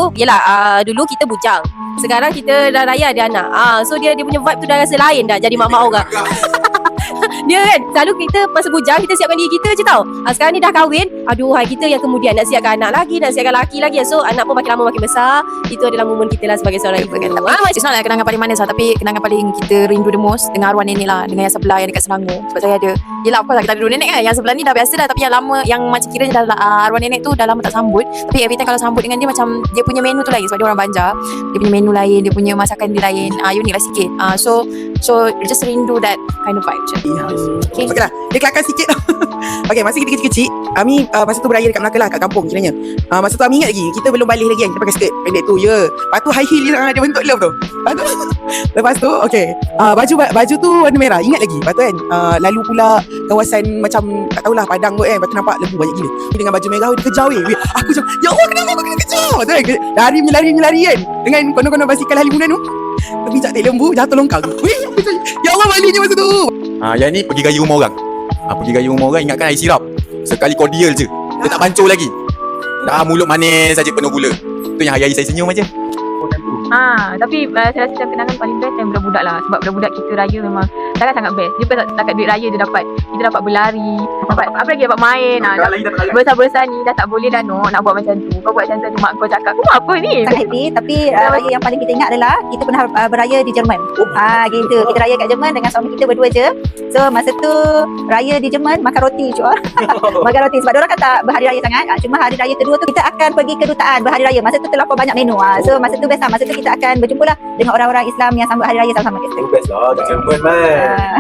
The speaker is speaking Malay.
tu, yelah dulu kita bujang. Sekarang kita dah raya ada anak. So dia punya vibe tu dah rasa lain dah jadi mak-mak orang. Dia kan selalu kita masa bujang kita siapkan diri kita je tau. Sekarang ni dah kahwin, aduh hai kita yang kemudian nak siapkan anak lagi, nak siapkan laki lagi. So anak pun makin lama makin besar. Itu adalah momen kita lah sebagai seorang ibu kan. It's not like kenangan paling manis lah, tapi kenangan paling kita rindu the most dengan arwah nenek lah, dengan yang sebelah yang dekat Selangor. Sebab saya ada, yelah of course lah kita ada dua nenek kan. Yang sebelah ni dah biasa dah, tapi yang lama, yang macam kiranya dah arwah nenek tu dah lama tak sambut. Tapi every time kalau sambut dengan dia macam dia punya menu tu lain. Sebab dia orang Banjar, dia punya menu lain, dia punya masakan dia lain, unik lah sikit. So just rindu that kind of vibe je. Okay lah, dia kelakar sikit tau. Okay, masa kita kecil-kecil, Ami masa tu beraya dekat Melaka lah, kat kampung kiranya. Masa tu Ami ingat lagi, kita belum balik lagi kan, kita pakai skirt pendek tu, ya. Lepas tu high heel dia bentuk love tu. Lepas tu, okay, baju tu warna merah, ingat lagi. Lepas tu kan, lalu pula kawasan macam, tak tahulah, Padang kot kan. Lepas tu nampak lembu banyak gila. Dia dengan baju merah, dia kejar weh. Aku macam, ya Allah kenapa aku kena kejar? Lepas tu kan, lari kan. Dengan konon-konon basikal halimunan tu. Terbijak tak lembu, jatuh longkang. Weh, ya Allah baliknya masa tu. Yang ni pergi raya rumah orang. Pergi raya rumah orang, ingatkan air sirap. Sekali cordial je. Dia tak pancur lagi. Dah mulut manis saja penuh gula. Tu yang hari-hari saya senyum aja. Tapi saya rasa kenangan paling best yang budak-budak lah. Sebab budak-budak kita raya memang sangat-sangat best. Dia bukan setakat duit raya dia dapat. Kita dapat berlari, dapat apa lagi, dapat main. Besar-besar ni dah tak boleh dah nak buat macam tu. Kau buat macam tu, mak kau cakap, kau buat apa ni? Tak happy. Tapi raya yang paling kita ingat adalah kita pernah beraya di Jerman. Gitu. Kita raya kat Jerman dengan suami kita berdua je. So masa tu raya di Jerman makan roti cua. Makan roti sebab diorang kan tak berhari raya sangat. Cuma hari raya kedua tu kita akan pergi ke dutaan berhari raya. Masa tu terlampau banyak menu. So masa tu best lah. Masa tu kita akan berjumpa lah dengan orang-orang Islam yang sambut hari raya sama-sama kita. Best lah, kat Jerman man.